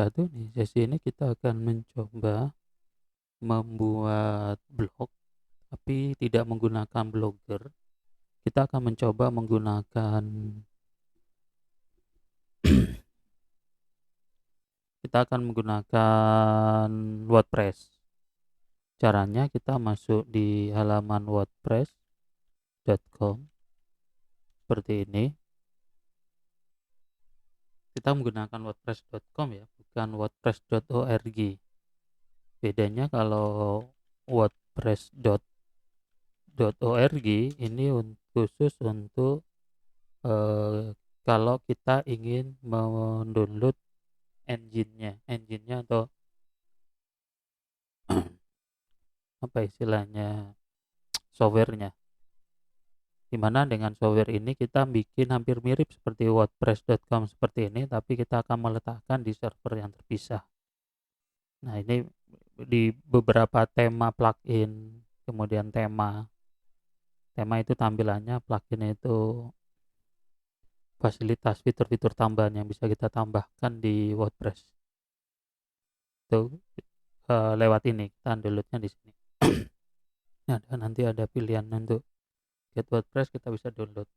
wabarakatuh. Di sesi ini kita akan mencoba membuat blog, tapi tidak menggunakan Blogger. Kita akan mencoba menggunakan kita akan menggunakan WordPress. Caranya kita masuk di halaman wordpress.com seperti ini. Kita menggunakan wordpress.com ya, bukan wordpress.org. Bedanya kalau wordpress.org ini khusus untuk kalau kita ingin mendownload engine-nya atau apa istilahnya, softwarenya. Dimana dengan software ini kita bikin hampir mirip seperti wordpress.com seperti ini, tapi kita akan meletakkan di server yang terpisah. Nah, ini di beberapa tema plugin, kemudian tema itu tampilannya, plugin itu fasilitas fitur-fitur tambahan yang bisa kita tambahkan di WordPress. Itu lewat ini kita downloadnya di sini. Nah, nanti ada pilihan untuk get WordPress, kita bisa download.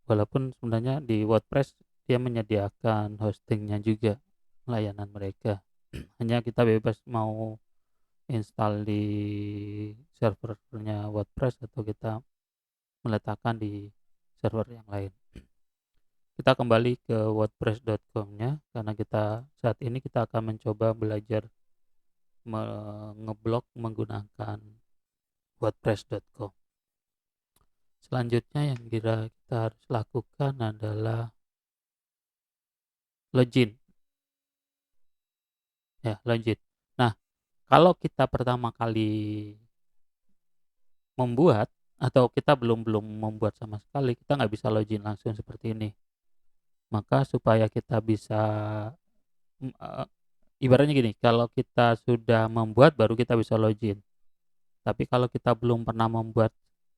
Walaupun sebenarnya di WordPress dia menyediakan hostingnya juga, layanan mereka. Hanya kita bebas mau install di servernya WordPress atau kita meletakkan di server yang lain. Kita kembali ke wordpress.com-nya karena saat ini kita akan mencoba belajar ngeblok menggunakan wordpress.com. Selanjutnya yang kita harus lakukan adalah login. Ya, login. Nah, kalau kita pertama kali membuat atau kita belum membuat sama sekali, kita nggak bisa login langsung seperti ini. Maka supaya kita bisa ibaratnya gini, kalau kita sudah membuat baru kita bisa login. Tapi kalau kita belum pernah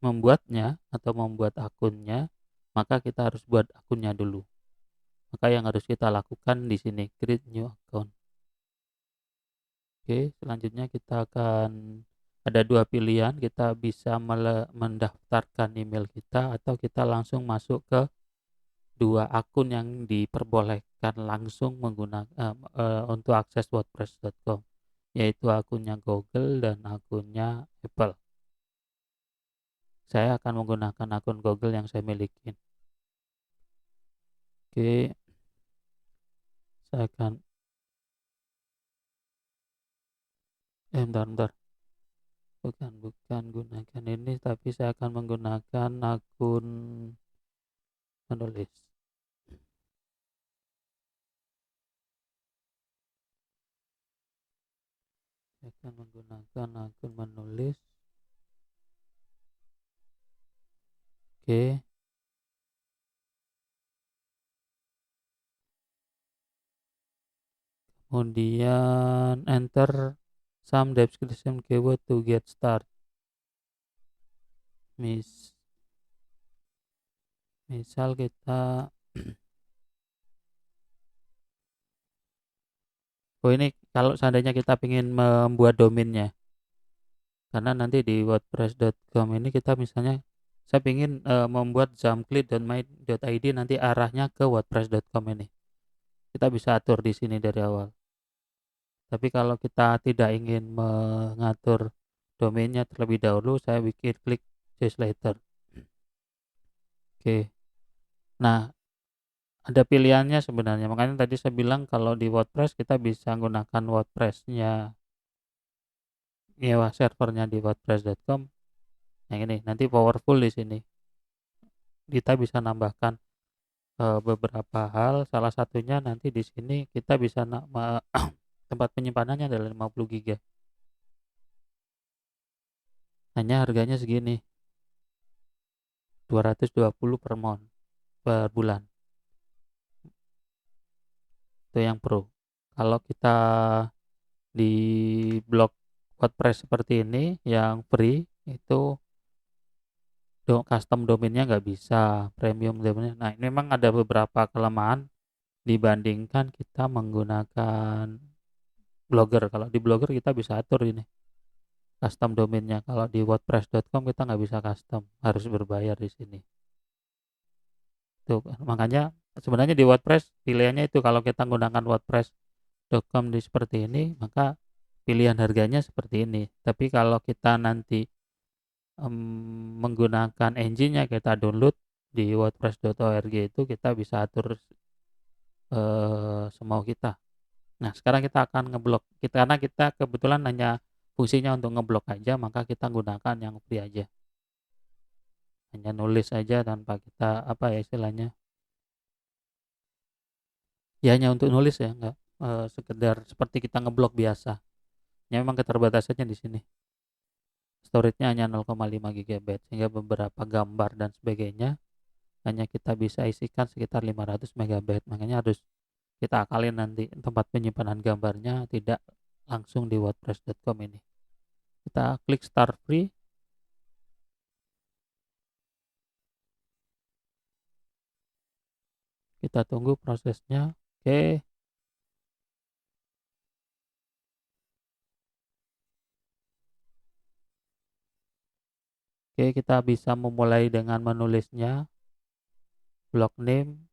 membuatnya atau membuat akunnya, maka kita harus buat akunnya dulu. Maka yang harus kita lakukan di sini, create new account. Oke, selanjutnya kita akan ada dua pilihan, kita bisa mendaftarkan email kita atau kita langsung masuk ke dua akun yang diperbolehkan langsung menggunakan untuk akses wordpress.com, yaitu akunnya Google dan akunnya Apple. Saya akan menggunakan akun Google yang saya miliki. Oke, saya akan bentar. Bukan gunakan ini, tapi saya akan menggunakan akun menulis. Saya akan menggunakan akun menulis. Oke. Kemudian enter some description keyword to get start. Misal kita ini kalau seandainya kita ingin membuat domainnya, karena nanti di wordpress.com ini kita misalnya saya ingin membuat zamklit.my.id, nanti arahnya ke wordpress.com ini. Kita bisa atur di sini dari awal. Tapi kalau kita tidak ingin mengatur domainnya terlebih dahulu, saya bikin klik choose later. Oke. Nah, ada pilihannya sebenarnya. Makanya tadi saya bilang kalau di WordPress kita bisa menggunakan WordPress-nya, nyewa servernya di wordpress.com. Yang ini nanti powerful di sini. Kita bisa nambahkan beberapa hal. Salah satunya nanti di sini kita bisa tempat penyimpanannya adalah 50 GB. Hanya harganya segini. 220 per bulan. Itu yang pro. Kalau kita di blog WordPress seperti ini yang free itu custom domainnya nggak bisa, premium domainnya. Nah, ini memang ada beberapa kelemahan dibandingkan kita menggunakan Blogger. Kalau di Blogger kita bisa atur ini custom domainnya. Kalau di WordPress.com kita nggak bisa custom, harus berbayar di sini. Tuh, makanya sebenarnya di WordPress pilihannya itu, kalau kita menggunakan WordPress.com di seperti ini, maka pilihan harganya seperti ini. Tapi kalau kita nanti menggunakan engine-nya, kita download di wordpress.org, itu kita bisa atur semau kita. Nah, sekarang kita akan ngeblok. Karena kita kebetulan hanya fungsinya untuk ngeblok aja, maka kita gunakan yang free aja. Hanya nulis aja tanpa kita apa ya istilahnya. Ya hanya untuk nulis ya, enggak sekedar seperti kita ngeblok biasa. Ya memang keterbatasannya di sini. Storage-nya hanya 0,5 GB, sehingga beberapa gambar dan sebagainya hanya kita bisa isikan sekitar 500 MB. Makanya harus kita akalin nanti tempat penyimpanan gambarnya tidak langsung di wordpress.com ini. Kita klik start free. Kita tunggu prosesnya. Oke. Oke, kita bisa memulai dengan menulisnya. Blog name.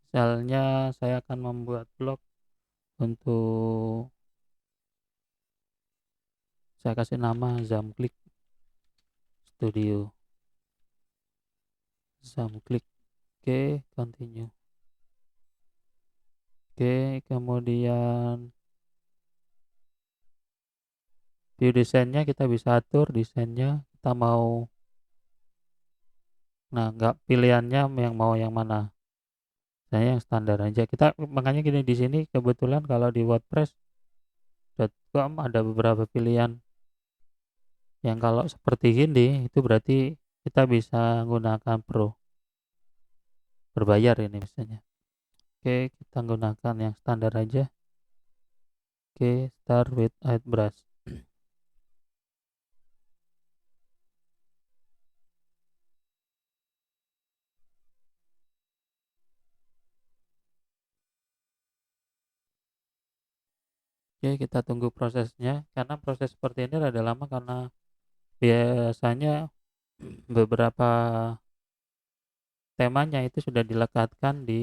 Misalnya saya akan membuat blog untuk, saya kasih nama Zamklik Studio. Zamklik. Oke, continue. Oke, kemudian view desainnya kita bisa atur desainnya. Kita mau, nah nggak pilihannya yang mau yang mana. Saya yang standar aja. Kita makanya gini, di sini kebetulan kalau di wordpress.com ada beberapa pilihan yang kalau seperti gini itu berarti kita bisa menggunakan pro, berbayar ini misalnya. Oke, kita gunakan yang standar aja. Oke, start with airbrush. Oke, kita tunggu prosesnya, karena proses seperti ini rada lama karena biasanya beberapa temanya itu sudah dilekatkan di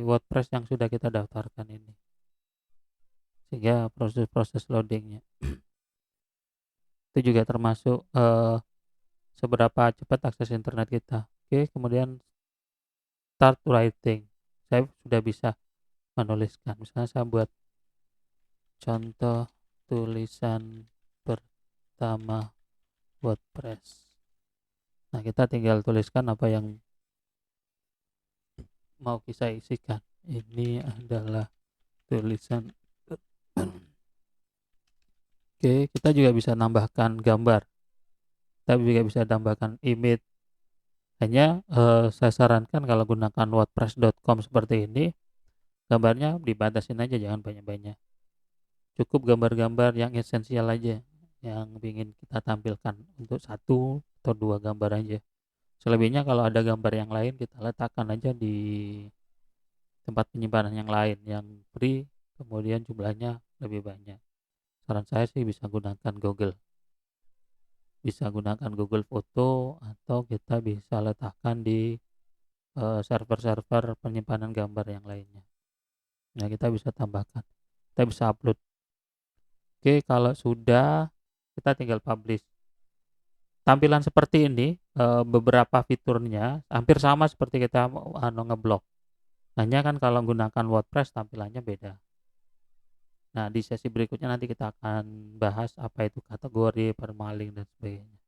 WordPress yang sudah kita daftarkan ini, sehingga proses-proses loadingnya itu juga termasuk seberapa cepat akses internet kita. Oke, kemudian start writing. Saya sudah bisa menuliskan, misalnya saya buat contoh tulisan pertama WordPress. Nah, kita tinggal tuliskan apa yang mau kita isikan. Ini adalah tulisan. Oke, kita juga bisa nambahkan gambar. Kita juga bisa tambahkan image. Hanya saya sarankan kalau gunakan wordpress.com seperti ini, gambarnya dibatasin aja, jangan banyak-banyak. Cukup gambar-gambar yang esensial aja, yang ingin kita tampilkan, untuk 1 atau 2 gambar aja. Selebihnya kalau ada gambar yang lain, kita letakkan aja di tempat penyimpanan yang lain yang free, kemudian jumlahnya lebih banyak. Saran saya sih bisa gunakan Google Foto, atau kita bisa letakkan di server-server penyimpanan gambar yang lainnya. Nah, kita bisa tambahkan, kita bisa upload. Oke, kalau sudah, kita tinggal publish. Tampilan seperti ini, beberapa fiturnya hampir sama seperti kita ngeblok. Hanya kan kalau menggunakan WordPress tampilannya beda. Nah, di sesi berikutnya nanti kita akan bahas apa itu kategori, permalink, dan sebagainya.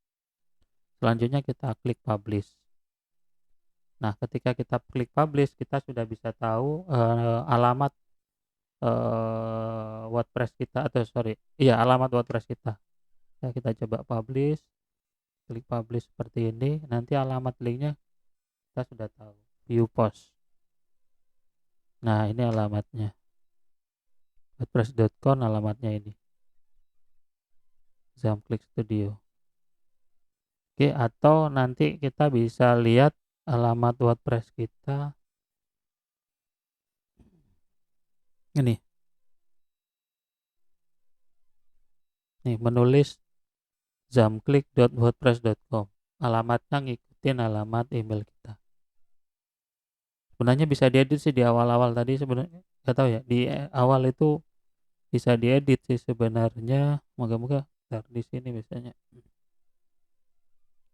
Selanjutnya kita klik publish. Nah, ketika kita klik publish, kita sudah bisa tahu alamat WordPress kita, atau sorry, iya alamat WordPress kita. Nah, kita coba publish, klik publish seperti ini. Nanti alamat linknya kita sudah tahu, view post. Nah, ini alamatnya, wordpress.com alamatnya ini, Zamklik Studio. Oke, atau nanti kita bisa lihat alamat WordPress kita Ini nih, menulis zamklik.wordpress.com. Alamatnya ngikutin alamat email kita. Sebenarnya bisa diedit sih di awal-awal tadi, sebenarnya nggak tahu ya, di awal itu bisa diedit sih sebenarnya. Moga-moga ntar di sini biasanya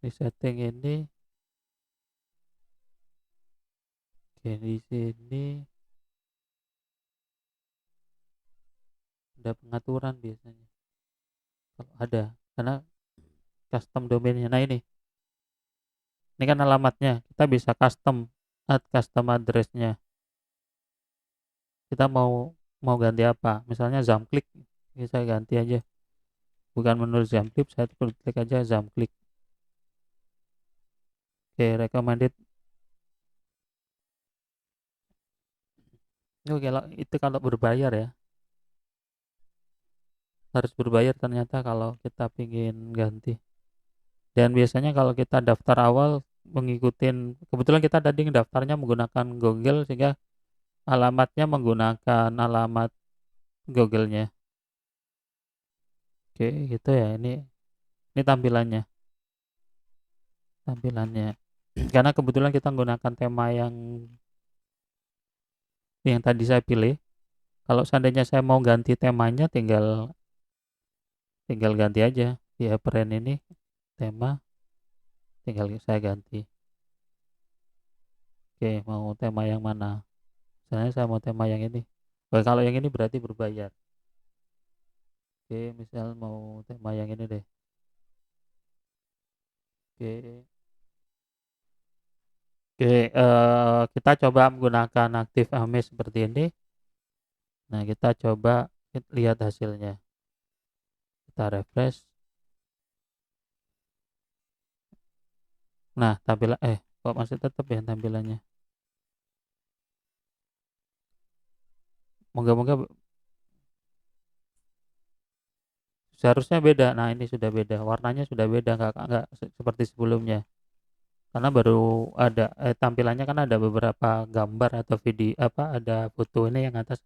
di setting ini. Oke, di sini ada pengaturan biasanya kalau ada, karena custom domainnya. Nah, ini kan alamatnya, kita bisa add custom addressnya. Kita mau mau ganti apa, misalnya zamklik, ini saya ganti aja, bukan menulis zamklik, saya klik aja zamklik. Oke, recommended. Oke, kalau itu kalau berbayar ya, harus berbayar ternyata kalau kita pingin ganti. Dan biasanya kalau kita daftar awal kebetulan kita tadi daftarnya menggunakan Google, sehingga alamatnya menggunakan alamat Google-nya. Oke, gitu ya. Ini tampilannya. Karena kebetulan kita menggunakan tema yang tadi saya pilih. Kalau seandainya saya mau ganti temanya, tinggal tinggal ganti aja di apparent ini, tema, tinggal saya ganti. Oke, mau tema yang mana? Misalnya saya mau tema yang ini. Oh, kalau yang ini berarti berbayar. Oke, misal mau tema yang ini deh. Oke, oke, kita coba menggunakan Active Image seperti ini. Nah, kita coba lihat hasilnya. Kita refresh. Nah, kok masih tetap ya tampilannya. Moga-moga seharusnya beda. Nah, ini sudah beda. Warnanya sudah beda, nggak seperti sebelumnya. Karena baru ada tampilannya kan ada beberapa gambar atau video, apa, ada foto ini yang atas.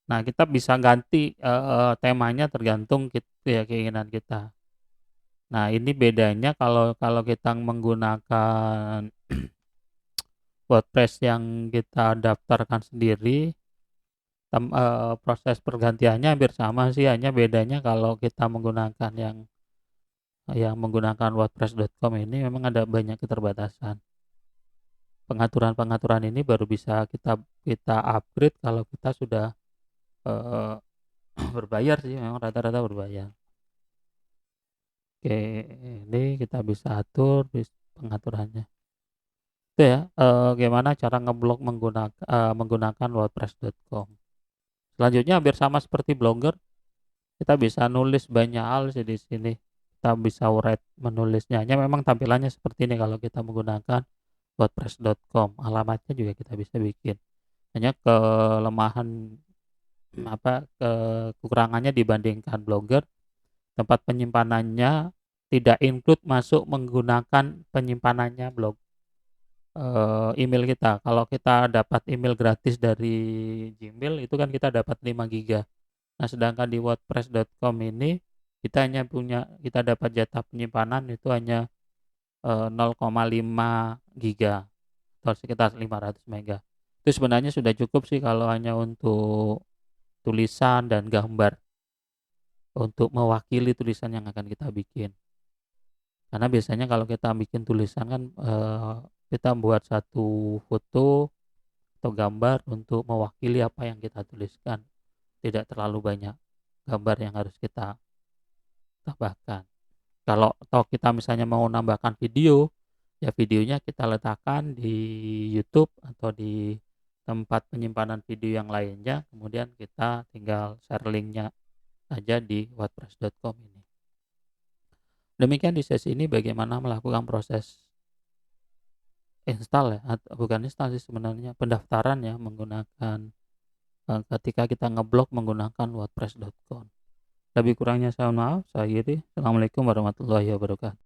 Nah, kita bisa ganti temanya tergantung ya, keinginan kita. Nah, ini bedanya kalau kalau kita menggunakan WordPress yang kita daftarkan sendiri, proses pergantiannya hampir sama sih, hanya bedanya kalau kita menggunakan yang menggunakan WordPress.com ini memang ada banyak keterbatasan. Pengaturan-pengaturan ini baru bisa kita kita upgrade kalau kita sudah eh, berbayar sih, memang rata-rata berbayar. Oke, ini kita bisa atur pengaturannya. Itu ya, gimana cara ngeblok menggunakan WordPress.com. Selanjutnya hampir sama seperti Blogger, kita bisa nulis banyak hal sih di sini. Kita bisa write menulisnya. Hanya memang tampilannya seperti ini kalau kita menggunakan WordPress.com. Alamatnya juga kita bisa bikin. Hanya kelemahan, kekurangannya dibandingkan Blogger, tempat penyimpanannya tidak include masuk menggunakan penyimpanannya email kita. Kalau kita dapat email gratis dari Gmail itu kan kita dapat 5 giga. Nah, sedangkan di WordPress.com ini kita dapat jatah penyimpanan itu hanya 0,5 giga atau sekitar 500 mega. Itu sebenarnya sudah cukup sih kalau hanya untuk tulisan dan gambar, untuk mewakili tulisan yang akan kita bikin. Karena biasanya kalau kita bikin tulisan kan kita buat satu foto atau gambar untuk mewakili apa yang kita tuliskan. Tidak terlalu banyak gambar yang harus kita tambahkan. Kalau atau kita misalnya mau nambahkan video, ya videonya kita letakkan di YouTube atau di tempat penyimpanan video yang lainnya, kemudian kita tinggal share linknya aja di wordpress.com ini. Demikian di sesi ini bagaimana melakukan proses install ya, atau bukan install sih sebenarnya, pendaftaran ya, menggunakan ketika kita ngeblok menggunakan wordpress.com. Lebih kurangnya saya maaf, saya akhiri. Assalamualaikum warahmatullahi wabarakatuh.